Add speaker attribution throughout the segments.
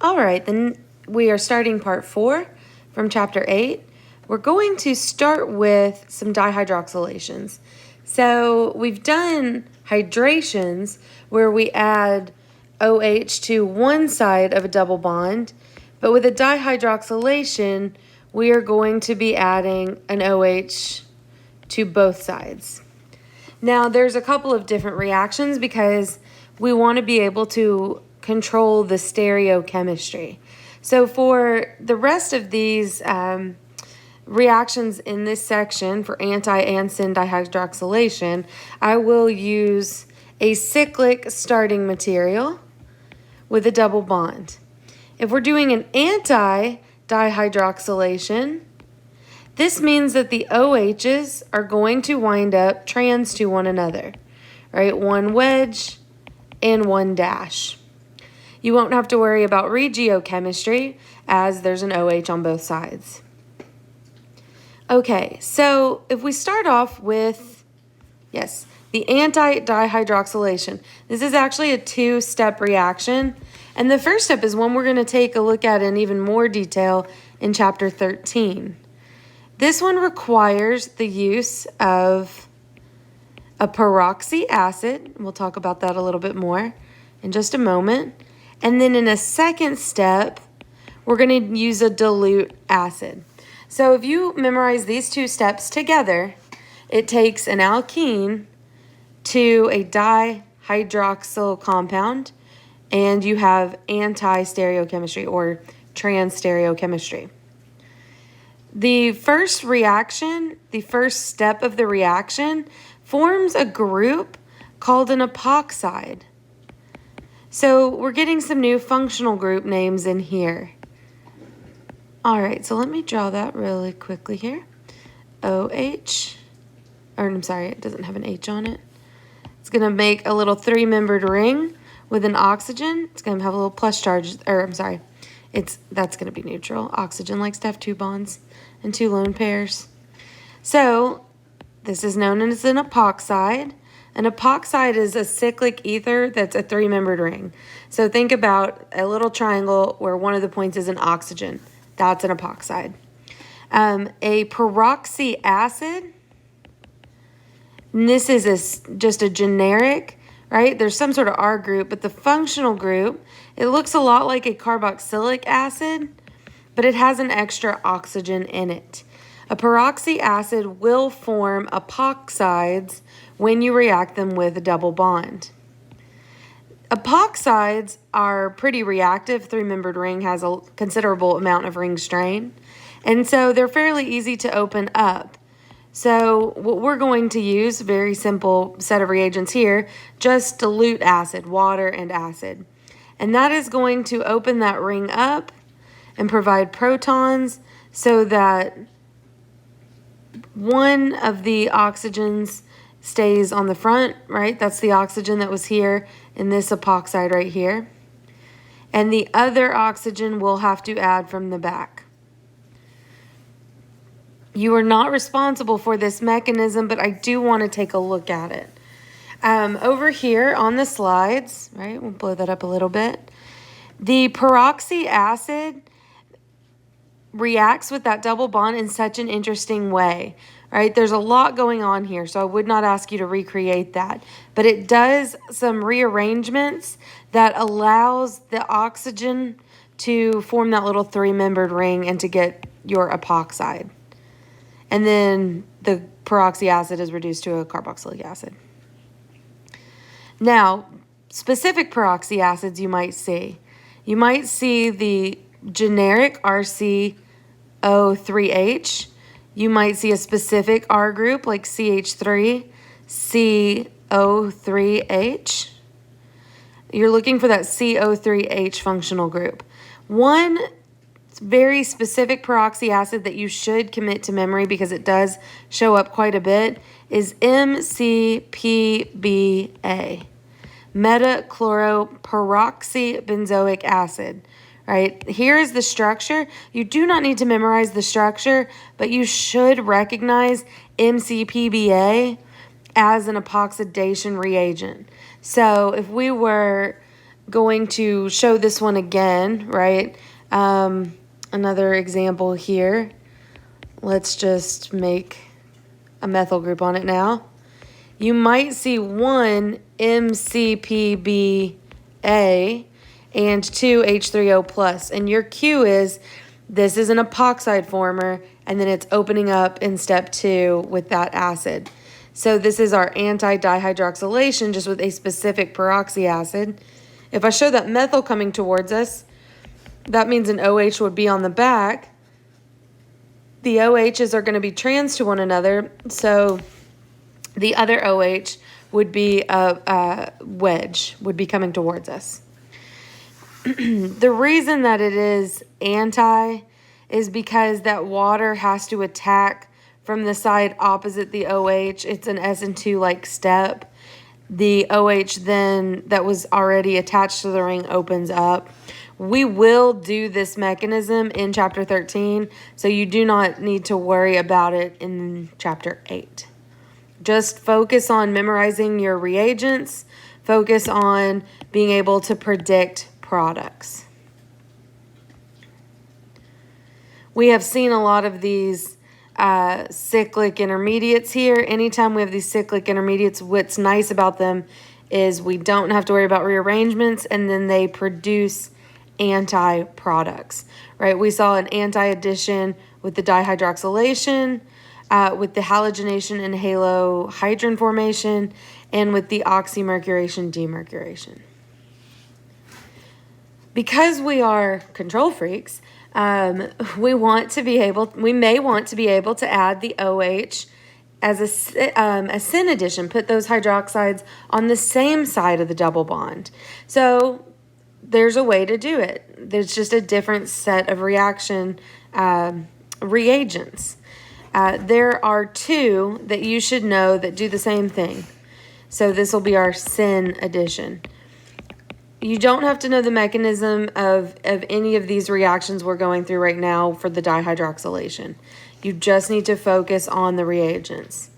Speaker 1: All right, then we are starting part 4 from chapter 8. We're going to start with some dihydroxylations. So we've done hydrations where we add OH to one side of a double bond, but with a dihydroxylation, we are going to be adding an OH to both sides. Now, there's a couple of different reactions because we want to be able to control the stereochemistry. So for the rest of these reactions in this section for anti-and syn dihydroxylation, I will use a cyclic starting material with a double bond. If we're doing an anti-dihydroxylation, this means that the OHs are going to wind up trans to one another, right? One wedge and one dash. You won't have to worry about regiochemistry as there's an OH on both sides. Okay, so if we start off with, the anti-dihydroxylation. This is actually a 2-step reaction. And the first step is one we're going to take a look at in even more detail in chapter 13. This one requires the use of a peroxy acid. We'll talk about that a little bit more in just a moment. And then in a second step, we're going to use a dilute acid. So if you memorize these 2 steps together, it takes an alkene to a dihydroxyl compound, and you have anti-stereochemistry or trans-stereochemistry. The first reaction, the first step of the reaction, forms a group called an epoxide. So we're getting some new functional group names in here. All right, so let me draw that really quickly here. OH, or I'm sorry, it doesn't have an H on it. It's gonna make a little 3-membered ring with an oxygen. It's gonna have a little plus charge, or I'm sorry, that's gonna be neutral. Oxygen likes to have 2 bonds and 2 lone pairs. So this is known as an epoxide. An epoxide is a cyclic ether that's a 3-membered ring. So think about a little triangle where one of the points is an oxygen. That's an epoxide. A peroxy acid, and this is just a generic, right? There's some sort of R group, but the functional group, it looks a lot like a carboxylic acid, but it has an extra oxygen in it. A peroxy acid will form epoxides when you react them with a double bond. Epoxides are pretty reactive. 3-membered ring has a considerable amount of ring strain, and so they're fairly easy to open up. So what we're going to use, very simple set of reagents here, just dilute acid, water and acid. And that is going to open that ring up and provide protons so that one of the oxygens stays on the front, right? That's the oxygen that was here in this epoxide right here. And the other oxygen we'll have to add from the back. You are not responsible for this mechanism, but I do want to take a look at it. Over here on the slides, right? We'll blow that up a little bit. The peroxy acid reacts with that double bond in such an interesting way, right? There's a lot going on here, so I would not ask you to recreate that. But it does some rearrangements that allows the oxygen to form that little 3-membered ring and to get your epoxide. And then the peroxy acid is reduced to a carboxylic acid. Now, specific peroxy acids you might see. You might see the generic RCO3H. You might see a specific R group like CH3CO3H. You're looking for that CO3H functional group. One very specific peroxy acid that you should commit to memory because it does show up quite a bit is MCPBA, metachloroperoxybenzoic acid, right? Here is the structure. You do not need to memorize the structure, but you should recognize MCPBA as an epoxidation reagent. So if we were going to show this one again, right? Another example here. Let's just make a methyl group on it now. You might see one MCPBA and two H3O plus. And your cue is this is an epoxide former, and then it's opening up in step 2 with that acid. So this is our anti-dihydroxylation, just with a specific peroxy acid. If I show that methyl coming towards us, that means an OH would be on the back. The OHs are going to be trans to one another, so the other OH would be a wedge, would be coming towards us. The reason that it is anti is because that water has to attack from the side opposite the OH. It's an SN2 like step. The OH then that was already attached to the ring opens up. We will do this mechanism in chapter 13, so you do not need to worry about it in chapter 8. Just focus on memorizing your reagents. Focus on being able to predict products. We have seen a lot of these cyclic intermediates here. Anytime we have these cyclic intermediates, what's nice about them is we don't have to worry about rearrangements, and then they produce anti-products, right? We saw an anti-addition with the dihydroxylation, with the halogenation and halohydrin formation, and with the oxymercuration demercuration. Because we are control freaks, we may want to be able to add the OH as a syn addition, put those hydroxides on the same side of the double bond. So there's a way to do it. There's just a different set of reaction reagents. There are two that you should know that do the same thing. So this will be our syn addition. You don't have to know the mechanism of any of these reactions we're going through right now for the dihydroxylation. You just need to focus on the reagents.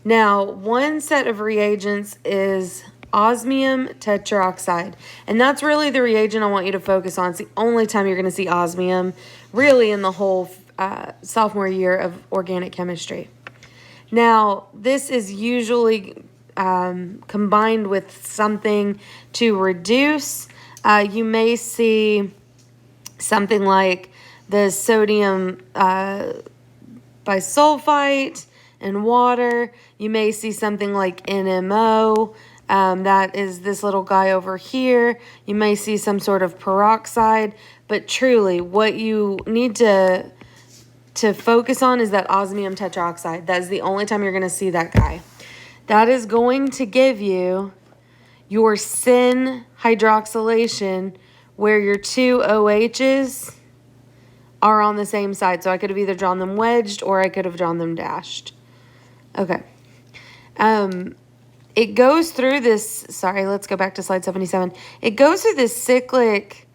Speaker 1: Now, one set of reagents is osmium tetroxide, and that's really the reagent I want you to focus on. It's the only time you're going to see osmium really in the whole sophomore year of organic chemistry. Now, this is usually combined with something to reduce. You may see something like the sodium bisulfite and water. You may see something like NMO. That is this little guy over here. You may see some sort of peroxide, but truly what you need to focus on is that osmium tetroxide. That is the only time you're going to see that guy. That is going to give you your syn hydroxylation where your two OHs are on the same side. So I could have either drawn them wedged or I could have drawn them dashed. Okay. It goes through this, sorry, let's go back to slide 77. It goes through this cyclic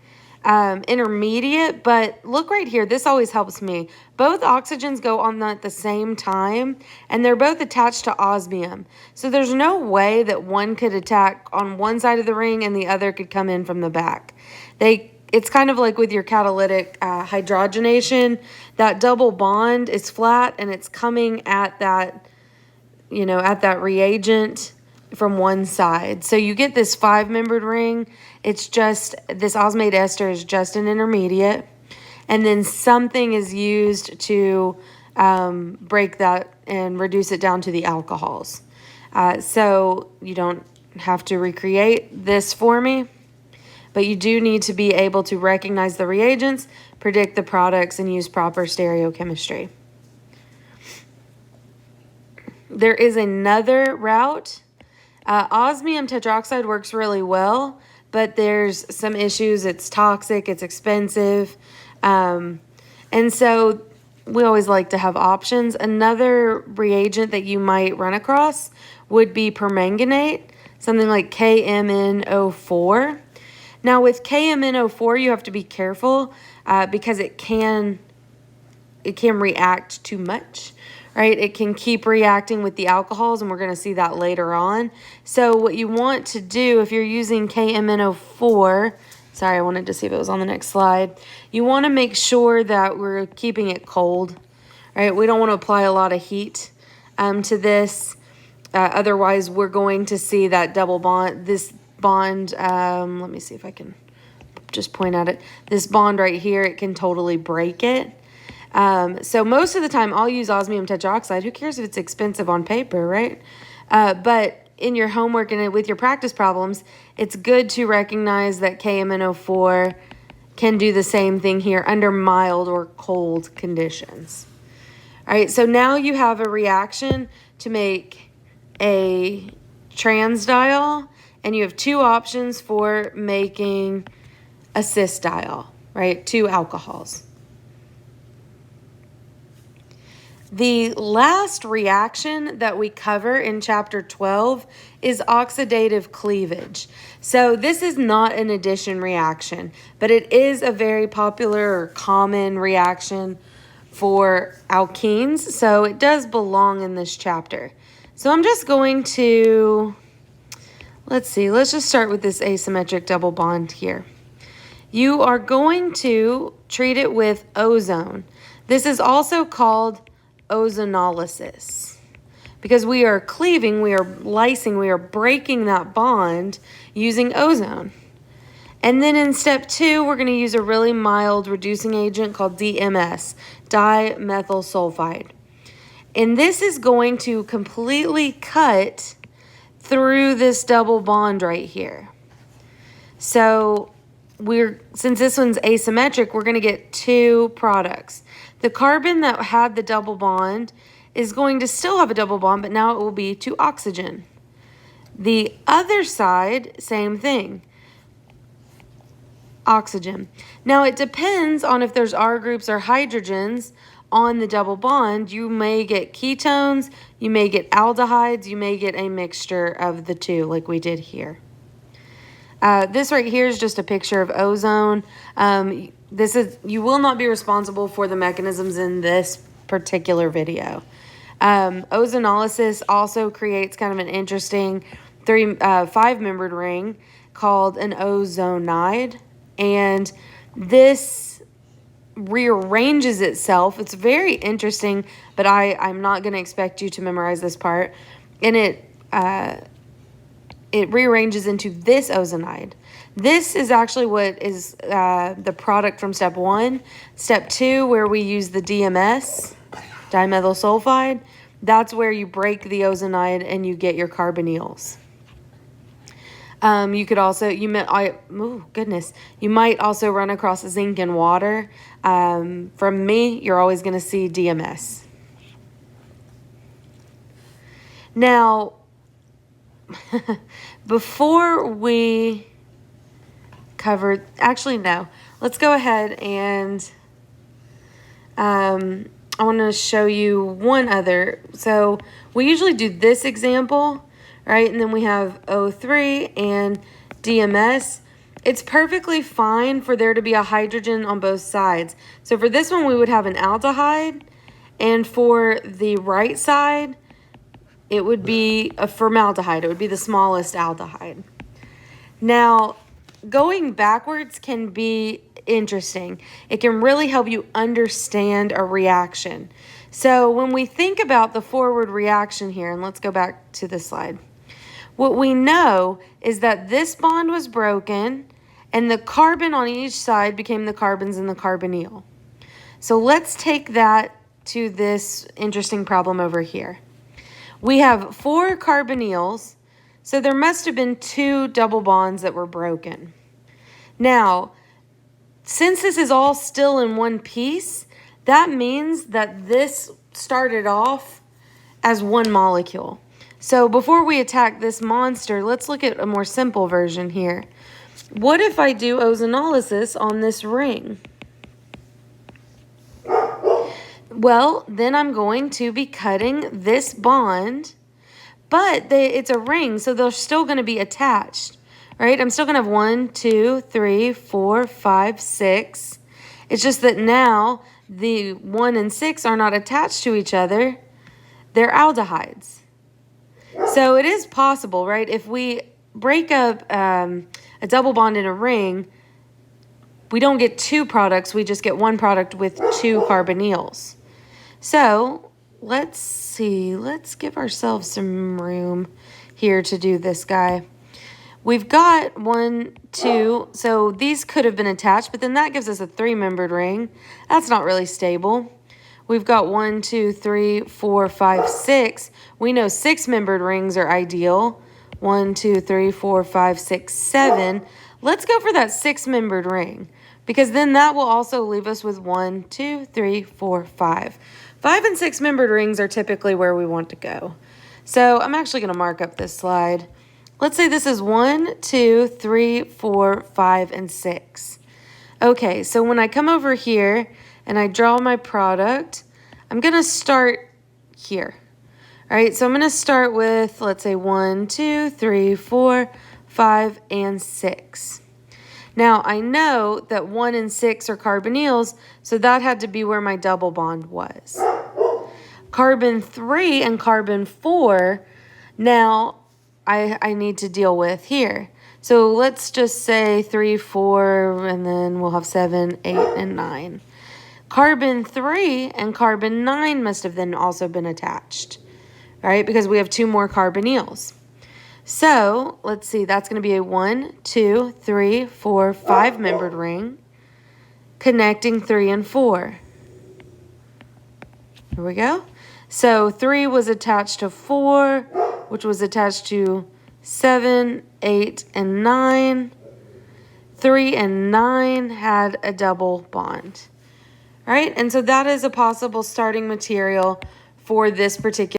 Speaker 1: intermediate, but look right here. This always helps me. Both oxygens go on at the same time, and they're both attached to osmium. So there's no way that one could attack on one side of the ring and the other could come in from the back. It's kind of like with your catalytic hydrogenation. That double bond is flat, and it's coming at that, at that reagent from one side. So you get this 5-membered ring. It's just, this osmate ester is just an intermediate. And then something is used to break that and reduce it down to the alcohols. So you don't have to recreate this for me, but you do need to be able to recognize the reagents, predict the products, and use proper stereochemistry. There is another route. Osmium tetroxide works really well, but there's some issues. It's toxic, it's expensive. And so we always like to have options. Another reagent that you might run across would be permanganate, something like KMnO4. Now with KMnO4, you have to be careful because it can react too much. right? It can keep reacting with the alcohols, and we're going to see that later on. So what you want to do if you're using KMNO4, sorry, I wanted to see if it was on the next slide. You want to make sure that we're keeping it cold, right? We don't want to apply a lot of heat to this. Otherwise, we're going to see that double bond, this bond, let me see if I can just point at it. This bond right here, it can totally break it. So most of the time, I'll use osmium tetroxide. Who cares if it's expensive on paper, right? But in your homework and with your practice problems, it's good to recognize that KMNO4 can do the same thing here under mild or cold conditions. All right, so now you have a reaction to make a transdiol, and you have two options for making a cis diol, right? Two alcohols. The last reaction that we cover in chapter 12 is oxidative cleavage. So this is not an addition reaction, but it is a very popular or common reaction for alkenes. So it does belong in this chapter. So I'm just going to, let's just start with this asymmetric double bond here. You are going to treat it with ozone. This is also called ozonolysis because we are cleaving, we are lysing, we are breaking that bond using ozone. And then in step 2, we're going to use a really mild reducing agent called DMS, dimethyl sulfide. And this is going to completely cut through this double bond right here. So since this one's asymmetric, we're going to get two products. The carbon that had the double bond is going to still have a double bond, but now it will be to oxygen. The other side, same thing. Oxygen. Now it depends on if there's R groups or hydrogens on the double bond. You may get ketones, you may get aldehydes, you may get a mixture of the two like we did here. This right here is just a picture of ozone. You will not be responsible for the mechanisms in this particular video. Ozonolysis also creates kind of an interesting 5-membered ring called an ozonide, and this rearranges itself. It's very interesting, but I'm not going to expect you to memorize this part. And it rearranges into this ozonide. This is actually what is the product from step 1. Step 2, where we use the DMS, dimethyl sulfide, that's where you break the ozonide and you get your carbonyls. You could also, you might also run across zinc and water. From me, you're always going to see DMS. Now, before we cover, let's go ahead and I want to show you one other. So we usually do this example, right? And then we have O3 and DMS. It's perfectly fine for there to be a hydrogen on both sides. So for this one, we would have an aldehyde. And for the right side, it would be a formaldehyde. It would be the smallest aldehyde. Now, going backwards can be interesting. It can really help you understand a reaction. So when we think about the forward reaction here, and let's go back to this slide. What we know is that this bond was broken and the carbon on each side became the carbons in the carbonyl. So let's take that to this interesting problem over here. We have 4 carbonyls, so there must have been 2 double bonds that were broken. Now, since this is all still in one piece, that means that this started off as one molecule. So before we attack this monster, let's look at a more simple version here. What if I do ozonolysis on this ring? Well, then I'm going to be cutting this bond, but it's a ring, so they're still going to be attached, right? I'm still going to have 1, 2, 3, 4, 5, 6. It's just that now the 1 and 6 are not attached to each other. they're aldehydes. So it is possible, right? If we break up a double bond in a ring, we don't get two products, we just get one product with two carbonyls. So let's see, let's give ourselves some room here to do this guy. We've got 1, 2, so these could have been attached, but then that gives us a 3-membered ring. That's not really stable. We've got 1, 2, 3, 4, 5, 6. We know 6-membered rings are ideal. 1, 2, 3, 4, 5, 6, 7. Let's go for that 6-membered ring, because then that will also leave us with 1, 2, 3, 4, 5. 5 and 6-membered rings are typically where we want to go. So I'm actually going to mark up this slide. Let's say this is 1, 2, 3, 4, 5, and 6. Okay, so when I come over here and I draw my product, I'm going to start here. All right, so I'm going to start with, let's say 1, 2, 3, 4, 5, and 6. Now, I know that 1 and 6 are carbonyls, so that had to be where my double bond was. Carbon 3 and carbon 4, now I need to deal with here. So let's just say 3, 4, and then we'll have 7, 8, and 9. Carbon 3 and carbon 9 must have then also been attached, right? Because we have 2 more carbonyls. So let's see, that's going to be a 1, 2, 3, 4, 5-membered ring connecting 3 and 4. Here we go. So 3 was attached to 4, which was attached to 7, 8, and 9. 3 and 9 had a double bond. Right? And so that is a possible starting material for this particular